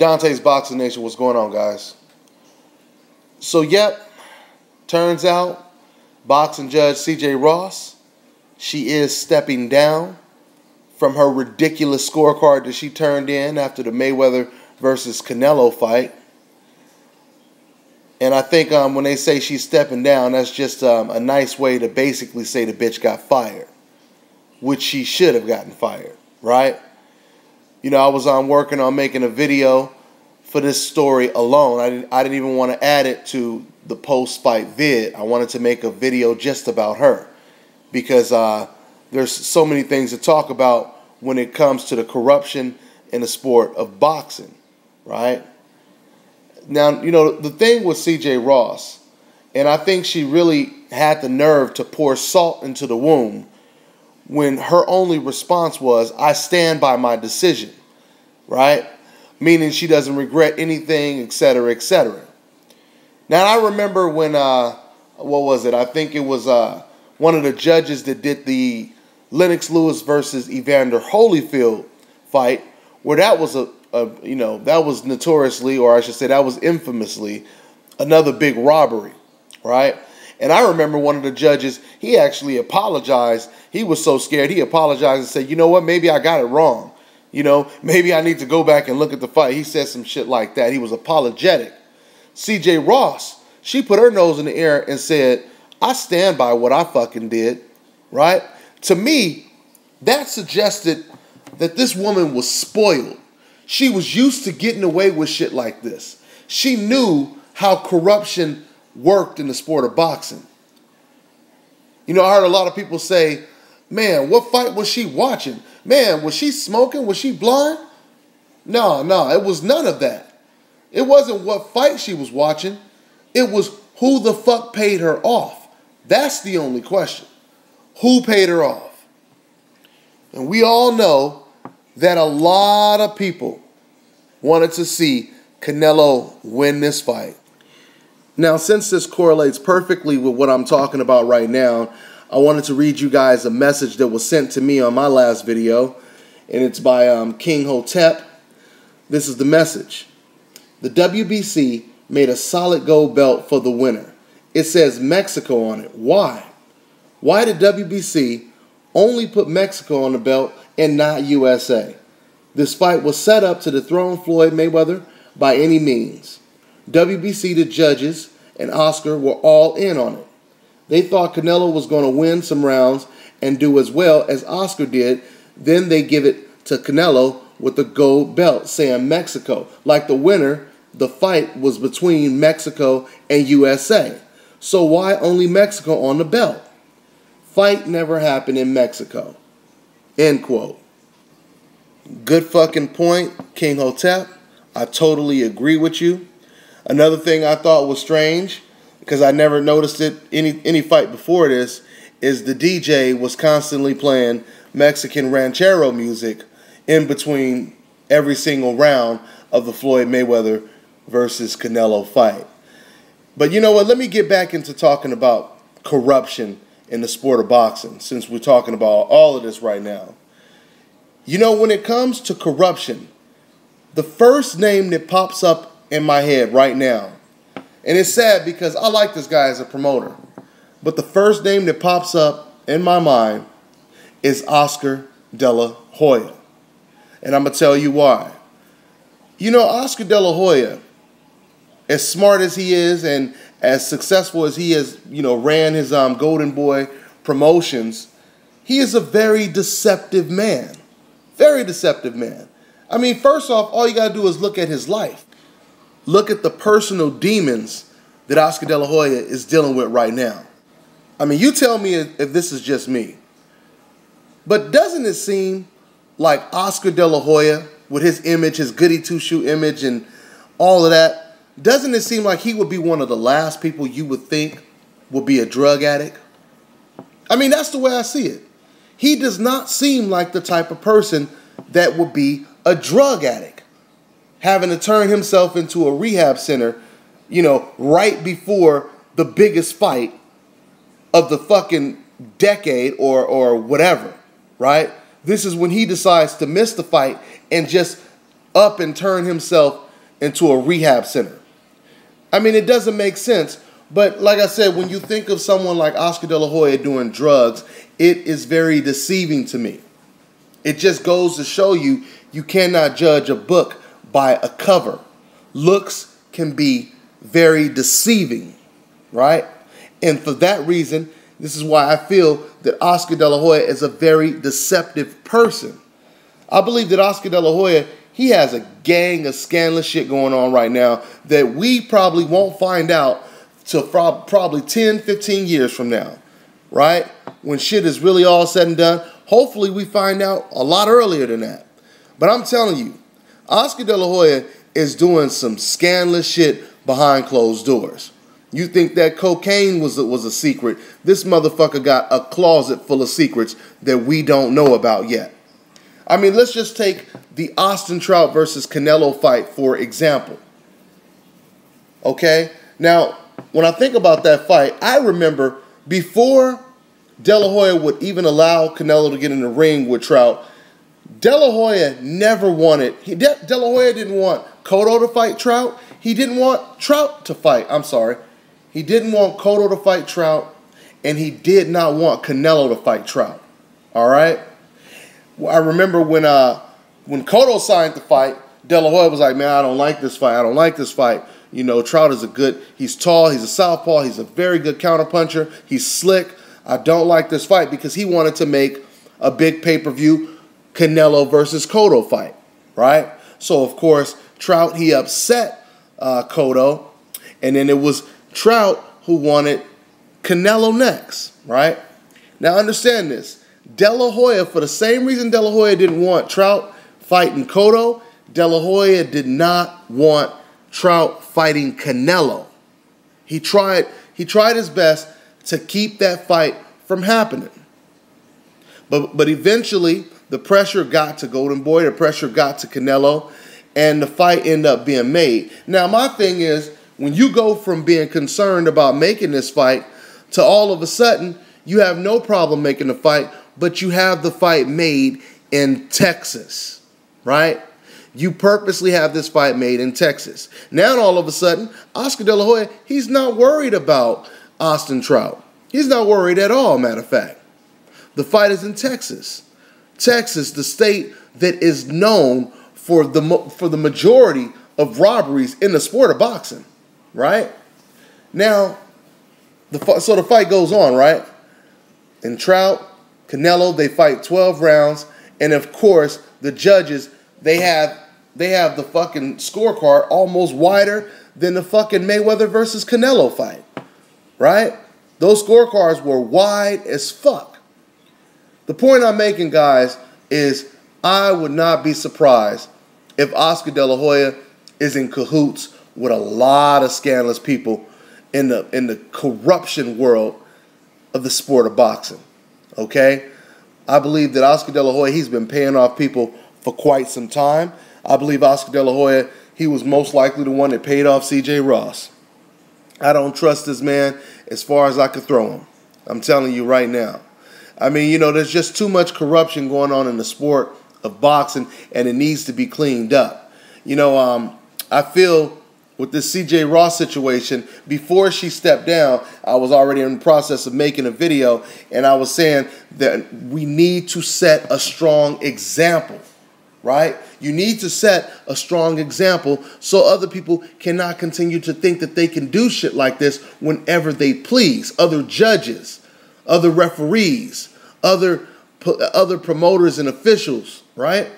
Dante's Boxing Nation, what's going on, guys? So, yep, turns out boxing judge C.J. Ross, she is stepping down from her ridiculous scorecard that she turned in after the Mayweather versus Canelo fight. And I think when they say she's stepping down, that's just a nice way to basically say the bitch got fired, which she should have gotten fired, right? You know, I was working on making a video for this story alone. I didn't even want to add it to the post-fight vid. I wanted to make a video just about her because there's so many things to talk about when it comes to the corruption in the sport of boxing, right? Now, you know, the thing with C.J. Ross, and I think she really had the nerve to pour salt into the wound when her only response was, I stand by my decision, right? Meaning she doesn't regret anything, etc., etc. Now, I remember when, what was it? I think it was one of the judges that did the Lennox Lewis versus Evander Holyfield fight, where that was that was notoriously, or I should say that was infamously, another big robbery, right? And I remember one of the judges, he actually apologized. He was so scared, he apologized and said, you know what, maybe I got it wrong. You know, maybe I need to go back and look at the fight. He said some shit like that. He was apologetic. C.J. Ross, she put her nose in the air and said, I stand by what I fucking did, right? To me, that suggested that this woman was spoiled. She was used to getting away with shit like this. She knew how corruption worked in the sport of boxing. You know, I heard a lot of people say, man, what fight was she watching? Man, was she smoking? Was she blind? No, it was none of that. It wasn't what fight she was watching. It was who the fuck paid her off. That's the only question. Who paid her off? And we all know that a lot of people wanted to see Canelo win this fight. Now, since this correlates perfectly with what I'm talking about right now, I wanted to read you guys a message that was sent to me on my last video, and it's by King Hotep. This is the message. The WBC made a solid gold belt for the winner. It says Mexico on it. Why? Why did WBC only put Mexico on the belt and not USA? This fight was set up to dethrone Floyd Mayweather by any means. WBC, the judges, and Oscar were all in on it. They thought Canelo was going to win some rounds and do as well as Oscar did. Then they give it to Canelo with the gold belt, saying Mexico. Like the winner, the fight was between Mexico and USA. So why only Mexico on the belt? Fight never happened in Mexico. End quote. Good fucking point, King Hotep. I totally agree with you. Another thing I thought was strange, because I never noticed it any fight before this, is the DJ was constantly playing Mexican ranchero music in between every single round of the Floyd Mayweather versus Canelo fight. But you know what? Let me get back into talking about corruption in the sport of boxing, since we're talking about all of this right now. You know, when it comes to corruption, the first name that pops up in my head right now, and it's sad because I like this guy as a promoter, but the first name that pops up in my mind is Oscar De La Hoya. And I'm going to tell you why. You know, Oscar De La Hoya, as smart as he is and as successful as he has, you know, ran his Golden Boy promotions, he is a very deceptive man. Very deceptive man. I mean, first off, all you got to do is look at his life. Look at the personal demons that Oscar De La Hoya is dealing with right now. I mean, you tell me if this is just me. But doesn't it seem like Oscar De La Hoya, with his image, his goody two-shoe image and all of that, doesn't it seem like he would be one of the last people you would think would be a drug addict? I mean, that's the way I see it. He does not seem like the type of person that would be a drug addict, having to turn himself into a rehab center, you know, right before the biggest fight of the fucking decade or whatever, right? This is when he decides to miss the fight and just up and turn himself into a rehab center. I mean, it doesn't make sense. But like I said, when you think of someone like Oscar De La Hoya doing drugs, it is very deceiving to me. It just goes to show you, you cannot judge a book by a cover. Looks can be very deceiving, right? And for that reason, this is why I feel that Oscar De La Hoya is a very deceptive person. I believe that Oscar De La Hoya, he has a gang of scandalous shit going on right now that we probably won't find out till probably 10, 15 years from now, right? When shit is really all said and done. Hopefully we find out a lot earlier than that. But I'm telling you, Oscar De La Hoya is doing some scandalous shit behind closed doors. You think that cocaine was a secret? This motherfucker got a closet full of secrets that we don't know about yet. I mean, let's just take the Austin Trout versus Canelo fight, for example. Okay? Now, when I think about that fight, I remember before De La Hoya would even allow Canelo to get in the ring with Trout, De La Hoya never wanted, De La Hoya didn't want Cotto to fight Trout. He didn't want Trout to fight, He didn't want Cotto to fight Trout, and he did not want Canelo to fight Trout. All right? I remember when Cotto signed the fight, De La Hoya was like, man, I don't like this fight. I don't like this fight. You know, Trout is he's tall, he's a southpaw, he's a very good counterpuncher, he's slick. I don't like this fight because he wanted to make a big pay-per-view Canelo versus Cotto fight, right? So, of course, Trout, he upset Cotto, and then it was Trout who wanted Canelo next, right? Now, understand this. De La Hoya, for the same reason De La Hoya didn't want Trout fighting Cotto, De La Hoya did not want Trout fighting Canelo. He tried his best to keep that fight from happening. But eventually, the pressure got to Golden Boy, the pressure got to Canelo, and the fight ended up being made. Now, my thing is, when you go from being concerned about making this fight to all of a sudden, you have no problem making the fight, but you have the fight made in Texas, right? You purposely have this fight made in Texas. Now, all of a sudden, Oscar De La Hoya, he's not worried about Austin Trout. He's not worried at all, matter of fact. The fight is in Texas. Texas, the state that is known for the majority of robberies in the sport of boxing, right? Now, so the fight goes on, right? And Trout, Canelo, they fight 12 rounds, and of course, the judges, they have the fucking scorecard almost wider than the fucking Mayweather versus Canelo fight, right? Those scorecards were wide as fuck. The point I'm making, guys, is I would not be surprised if Oscar De La Hoya is in cahoots with a lot of scandalous people in the corruption world of the sport of boxing, okay? I believe that Oscar De La Hoya, he's been paying off people for quite some time. I believe Oscar De La Hoya, he was most likely the one that paid off C.J. Ross. I don't trust this man as far as I could throw him. I'm telling you right now. I mean, you know, there's just too much corruption going on in the sport of boxing, and it needs to be cleaned up. You know, I feel with this C.J. Ross situation, before she stepped down, I was already in the process of making a video, and I was saying that we need to set a strong example, right? You need to set a strong example so other people cannot continue to think that they can do shit like this whenever they please. Other judges, other referees, other promoters and officials, right?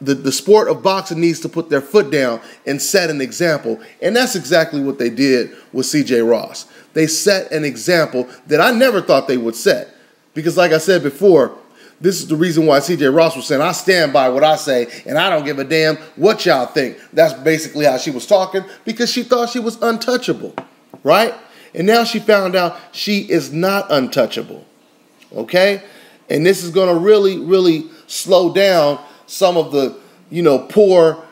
The sport of boxing needs to put their foot down and set an example. And that's exactly what they did with C.J. Ross. They set an example that I never thought they would set. Because like I said before, this is the reason why C.J. Ross was saying, I stand by what I say, and I don't give a damn what y'all think. That's basically how she was talking, because she thought she was untouchable, right? And now she found out she is not untouchable, okay? And this is going to really, really slow down some of the, you know, poor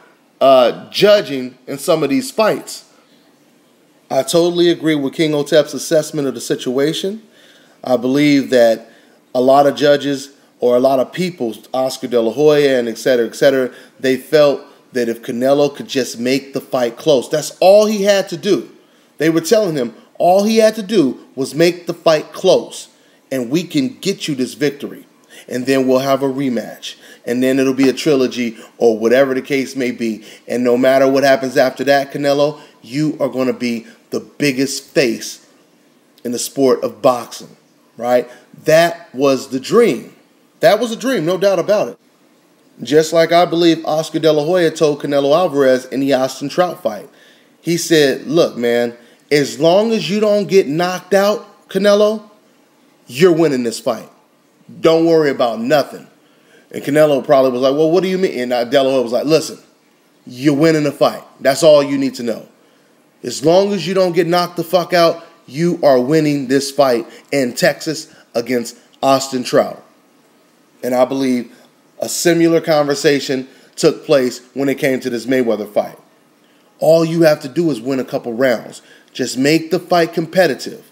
judging in some of these fights. I totally agree with King Hotep's assessment of the situation. I believe that a lot of judges or a lot of people, Oscar De La Hoya and et cetera, they felt that if Canelo could just make the fight close, that's all he had to do. They were telling him all he had to do was make the fight close, and we can get you this victory. And then we'll have a rematch. And then it'll be a trilogy or whatever the case may be. And no matter what happens after that, Canelo, you are going to be the biggest face in the sport of boxing, right? That was the dream. That was a dream, no doubt about it. Just like I believe Oscar De La Hoya told Canelo Alvarez in the Austin Trout fight. He said, look, man, as long as you don't get knocked out, Canelo, you're winning this fight. Don't worry about nothing. And Canelo probably was like, well, what do you mean? And De La Hoya was like, listen, you're winning the fight. That's all you need to know. As long as you don't get knocked the fuck out, you are winning this fight in Texas against Austin Trout. And I believe a similar conversation took place when it came to this Mayweather fight. All you have to do is win a couple rounds. Just make the fight competitive.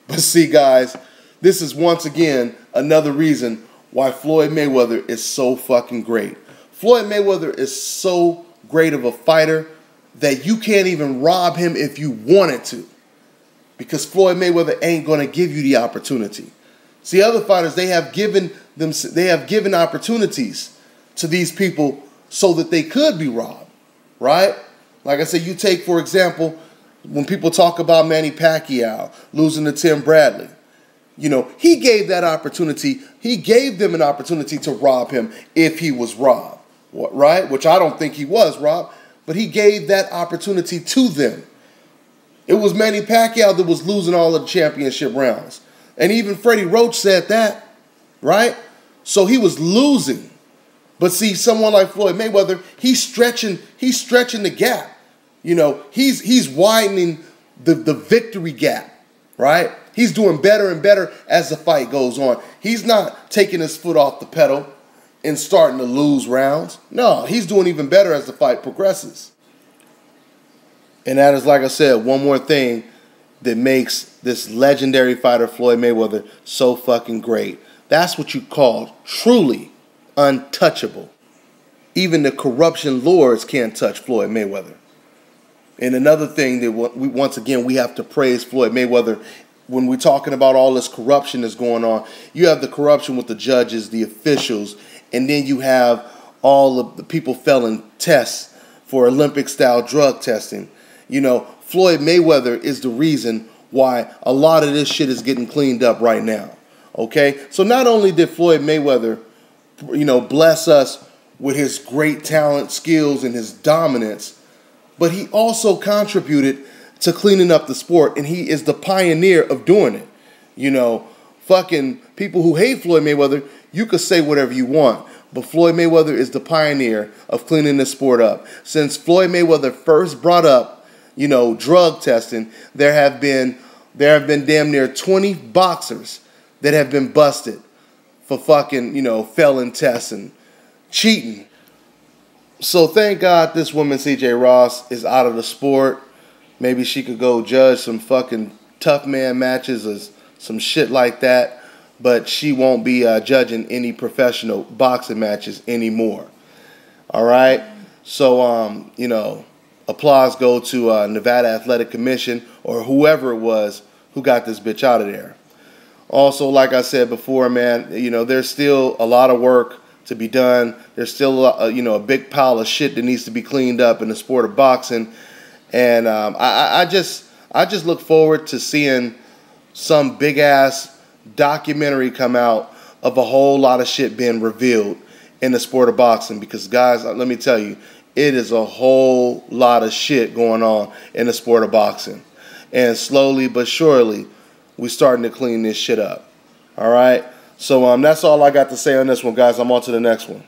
But see, guys, this is once again another reason why Floyd Mayweather is so fucking great. Floyd Mayweather is so great of a fighter that you can't even rob him if you wanted to. Because Floyd Mayweather ain't going to give you the opportunity. See, other fighters, they have given opportunities to these people so that they could be robbed, right? Like I said, you take, for example, when people talk about Manny Pacquiao losing to Tim Bradley, you know, he gave that opportunity. He gave them an opportunity to rob him if he was robbed, right? Which I don't think he was robbed, but he gave that opportunity to them. It was Manny Pacquiao that was losing all of the championship rounds. And even Freddie Roach said that, right? So he was losing. But see, someone like Floyd Mayweather, he's stretching the gap. You know, he's widening the victory gap, right? He's doing better and better as the fight goes on. He's not taking his foot off the pedal and starting to lose rounds. No, he's doing even better as the fight progresses. And that is, like I said, one more thing that makes this legendary fighter Floyd Mayweather so fucking great. That's what you call truly untouchable. Even the corruption lords can't touch Floyd Mayweather. And another thing that once again we have to praise Floyd Mayweather when we're talking about all this corruption that's going on. You have the corruption with the judges, the officials, and then you have all of the people failing tests for Olympic-style drug testing. You know, Floyd Mayweather is the reason why a lot of this shit is getting cleaned up right now. Okay? So not only did Floyd Mayweather, you know, bless us with his great talent, skills, and his dominance, but he also contributed to cleaning up the sport, and he is the pioneer of doing it. You know, fucking people who hate Floyd Mayweather, you could say whatever you want, but Floyd Mayweather is the pioneer of cleaning the sport up. Since Floyd Mayweather first brought up, you know, drug testing, there have been damn near 20 boxers that have been busted for fucking, you know, failing tests and cheating. So thank God this woman, CJ Ross, is out of the sport. Maybe she could go judge some fucking tough man matches or some shit like that, but she won't be judging any professional boxing matches anymore. All right? So, you know, applause go to Nevada Athletic Commission or whoever it was who got this bitch out of there. Also, like I said before, man, you know, there's still a lot of work to be done. There's still, you know, a big pile of shit that needs to be cleaned up in the sport of boxing. And I just look forward to seeing some big-ass documentary come out of a whole lot of shit being revealed in the sport of boxing. Because, guys, let me tell you, it is a whole lot of shit going on in the sport of boxing. And slowly but surely, we're starting to clean this shit up. All right? So that's all I got to say on this one, guys. I'm on to the next one.